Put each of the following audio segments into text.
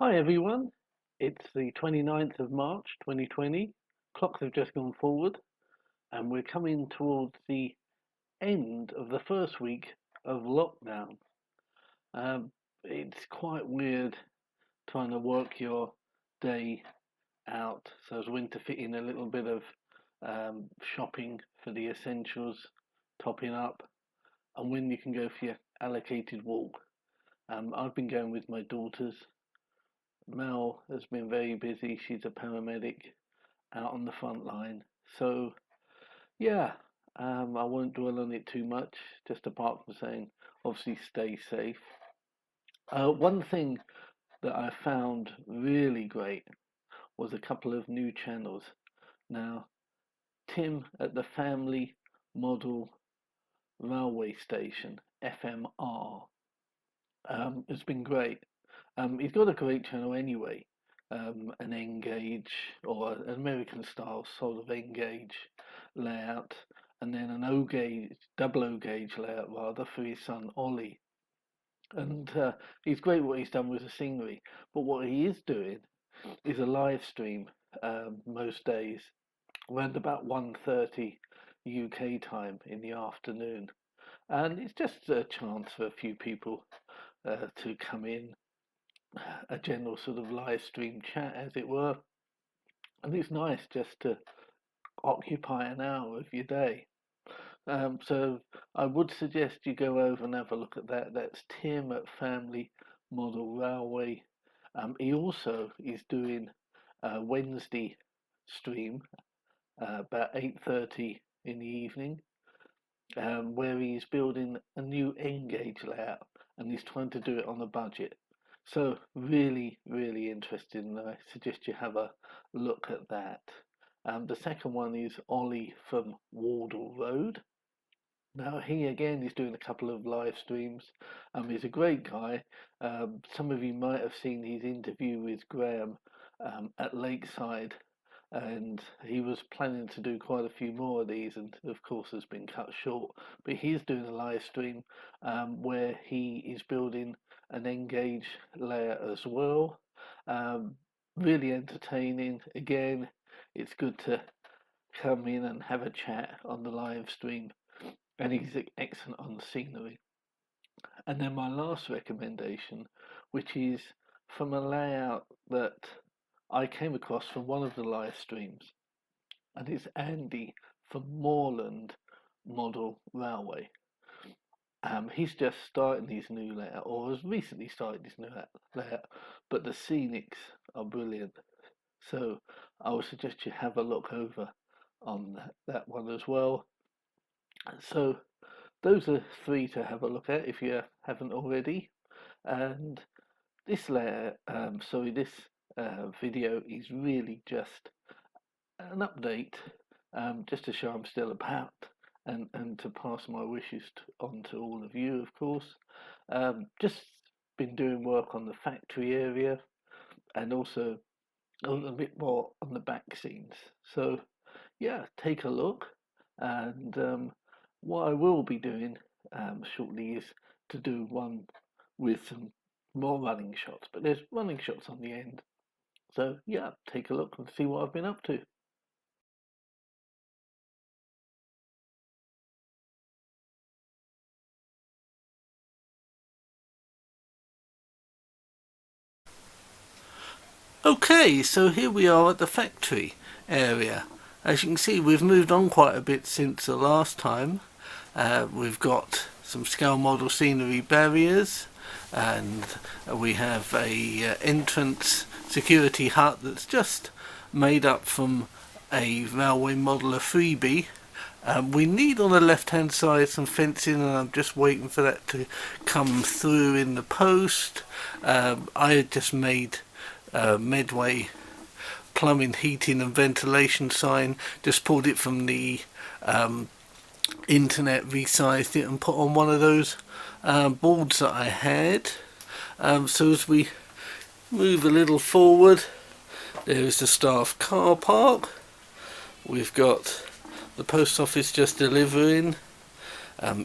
Hi everyone, it's the 29th of March 2020. Clocks have just gone forward and we're coming towards the end of the first week of lockdown. It's quite weird trying to work your day out so as when to fit in a little bit of shopping for the essentials, topping up, and when you can go for your allocated walk. I've been going with my daughters. Mel has been very busy. She's a paramedic out on the front line. So, yeah, I won't dwell on it too much, just apart from saying, obviously, stay safe. One thing that I found really great was a couple of new channels. Now, Tim at the Family Model Railway Station, FMR, has been great. He's got a great channel anyway, an N-gauge or an American style sort of N-gauge layout, and then an O-gauge, double O-gauge layout rather for his son Ollie. And he's great what he's done with the scenery, but what he is doing is a live stream most days, around about 1:30 UK time in the afternoon, and it's just a chance for a few people to come in, a general sort of live stream chat, as it were. And it's nice just to occupy an hour of your day. So I would suggest you go over and have a look at that. That's Tim at Family Model Railway. He also is doing a Wednesday stream about 8:30 in the evening, where he's building a new N-gauge layout and he's trying to do it on a budget. So really, really interesting. I suggest you have a look at that. The second one is Ollie from Wardle Road. Now he again is doing a couple of live streams. He's a great guy. Some of you might have seen his interview with Graham at Lakeside, and he was planning to do quite a few more of these, and of course has been cut short. But he's doing a live stream where he is building an N-gauge layer as well. Um, really entertaining. Again, it's good to come in and have a chat on the live stream, and he's excellent on the scenery. And then my last recommendation, which is from a layout that I came across from one of the live streams, and it's Andy from Moorland Model Railway. He's just starting his new layout, or has recently started his new layout, but the scenics are brilliant. So I would suggest you have a look over on that one as well. So those are three to have a look at if you haven't already. And this this video is really just an update, just to show I'm still about, and to pass my wishes on to all of you, of course. Just been doing work on the factory area and also a little bit more on the back scenes. So, yeah, take a look. And what I will be doing shortly is to do one with some more running shots, but there's running shots on the end. So, yeah, take a look and see what I've been up to. Okay, so here we are at the factory area. As you can see, we've moved on quite a bit since the last time. We've got some scale model scenery barriers, and we have a entrance security hut that's just made up from a railway modeler freebie. We need on the left hand side some fencing, and I'm just waiting for that to come through in the post. I had just made Medway plumbing, heating and ventilation sign, just pulled it from the internet, resized it and put on one of those boards that I had. So as we move a little forward, there is the staff car park. We've got the post office just delivering.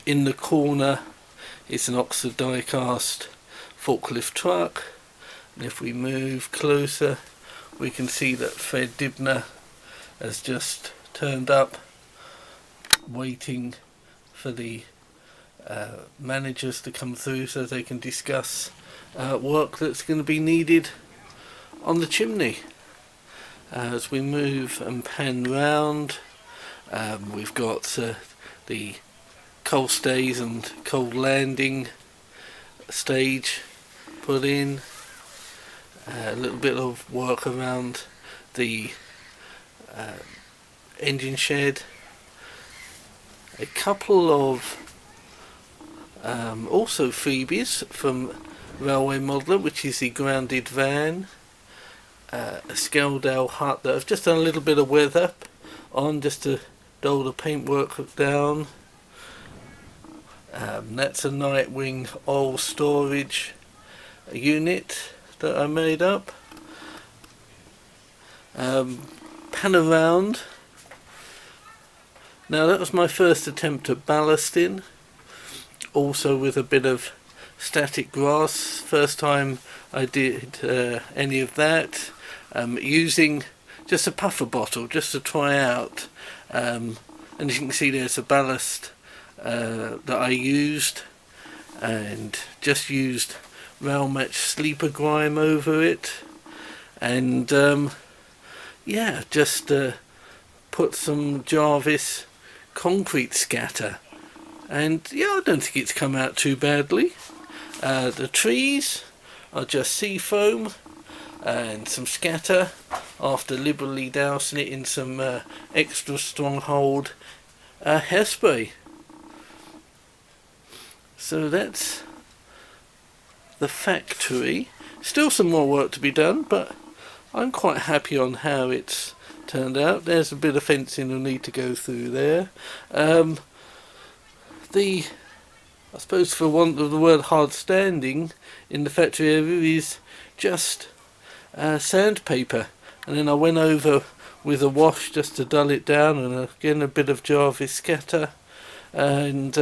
In the corner is an Oxford die-cast forklift truck. If we move closer, we can see that Fred Dibner has just turned up, waiting for the managers to come through so they can discuss work that's going to be needed on the chimney. As we move and pan round, we've got the coal stays and coal landing stage put in. A little bit of work around the engine shed. A couple of also freebies from Railway Modeller, which is the grounded van. A Skeldale hut that I've just done a little bit of weather on, just to dull the paintwork down. That's a Nightwing oil storage unit that I made up. Pan around. Now that was my first attempt at ballasting, also with a bit of static grass. First time I did any of that, using just a puffer bottle just to try out, and as you can see there's a ballast that I used, and just used rail match sleeper grime over it, and yeah, just put some Jarvis concrete scatter, and yeah, I don't think it's come out too badly. The trees are just seafoam and some scatter after liberally dousing it in some extra stronghold hairspray. So that's the factory. Still some more work to be done, but I'm quite happy on how it's turned out. There's a bit of fencing I'll need to go through there. I suppose, for want of the word hard standing in the factory area, is just sandpaper, and then I went over with a wash just to dull it down, and again a bit of Jarvis scatter, and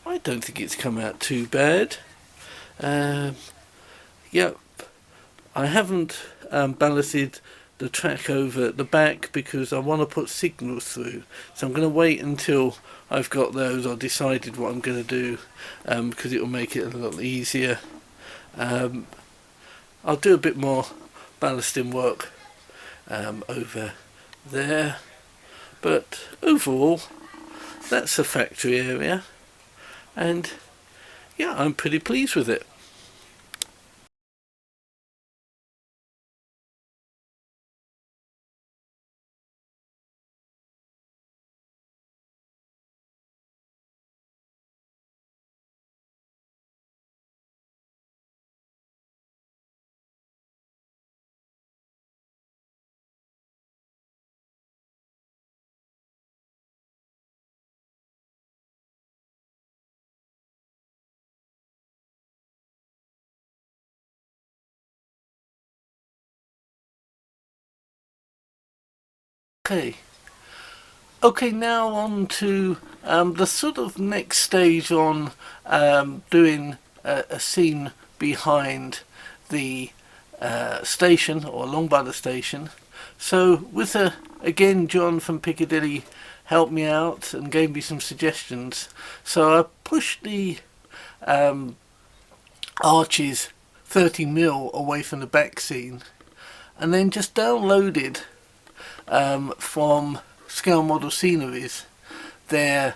I don't think it's come out too bad. Yep, I haven't ballasted the track over at the back because I want to put signals through, so I'm going to wait until I've got those or decided what I'm going to do, because it will make it a little easier. I'll do a bit more ballasting work over there, but overall that's the factory area, and yeah, I'm pretty pleased with it. Okay, now on to the sort of next stage on doing a scene behind the station, or along by the station. So with again, John from Piccadilly helped me out and gave me some suggestions. So I pushed the arches 30mm away from the back scene, and then just downloaded from Scale Model Sceneries their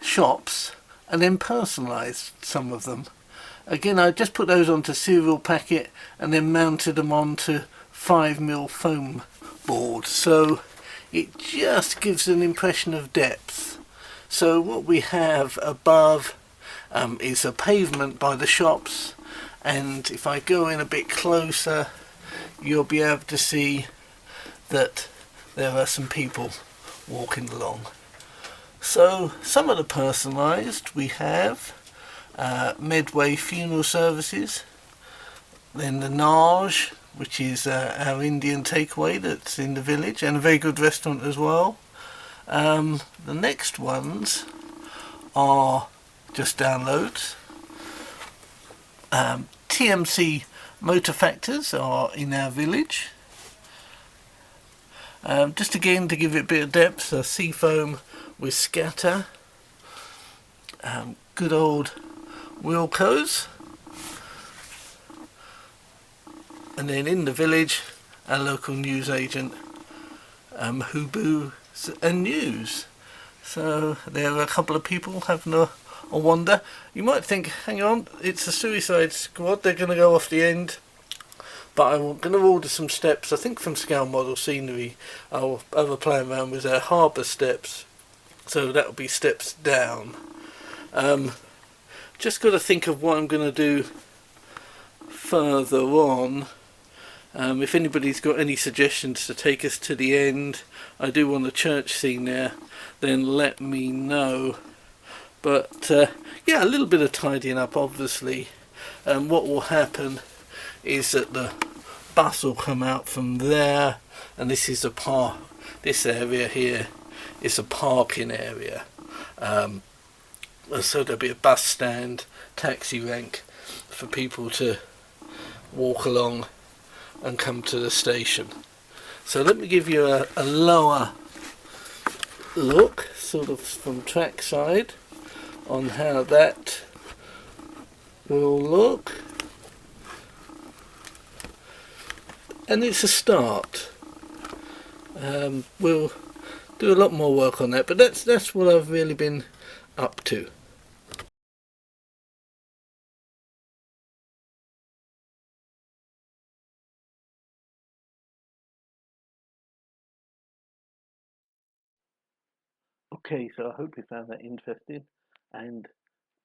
shops, and then personalised some of them. Again, I just put those onto serial packet and then mounted them onto 5mm foam board, so it just gives an impression of depth. So what we have above is a pavement by the shops, and if I go in a bit closer you'll be able to see that there are some people walking along. So some of the personalised we have Medway Funeral Services, then the Naj, which is our Indian takeaway that's in the village, and a very good restaurant as well. The next ones are just downloads. TMC motor factors are in our village. Just again to give it a bit of depth, a seafoam with scatter, good old Wilco's, and then in the village our local newsagent, Hubu and News. So there are a couple of people having a wander. You might think, hang on, it's a Suicide Squad, they're going to go off the end. But I'm going to order some steps, I think from Scale Model Scenery. Our other plan around was our harbour steps, so that'll be steps down. Just got to think of what I'm going to do further on. If anybody's got any suggestions to take us to the end, I do want a church scene there, then let me know. But yeah, a little bit of tidying up obviously. What will happen is that the bus will come out from there, and this is a park. This area here is a parking area, so there'll be a bus stand, taxi rank for people to walk along and come to the station. So let me give you a lower look, sort of from trackside, on how that will look. And it's a start. We'll do a lot more work on that, but that's what I've really been up to. Okay, so I hope you found that interesting, and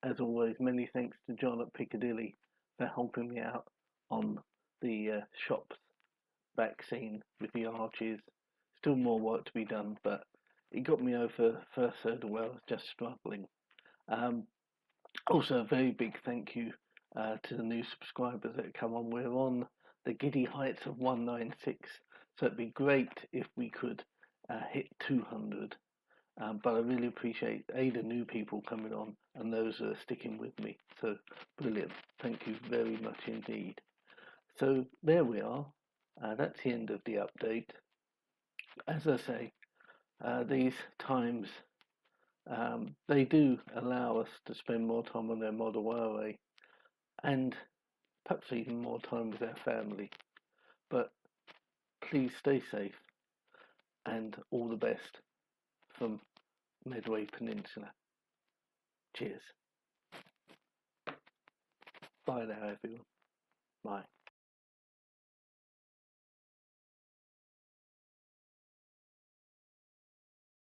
as always, many thanks to John at Piccadilly for helping me out on the shops back scene with the arches. Still more work to be done, but it got me over first hurdle where I was just struggling. Also, a very big thank you to the new subscribers that come on. We're on the giddy heights of 196, so it'd be great if we could hit 200. But I really appreciate the new people coming on and those that are sticking with me. So brilliant. Thank you very much indeed. So there we are. That's the end of the update. As I say, these times they do allow us to spend more time on their model railway and perhaps even more time with our family. But please stay safe and all the best from Medway Peninsula. Cheers. Bye now, everyone. Bye.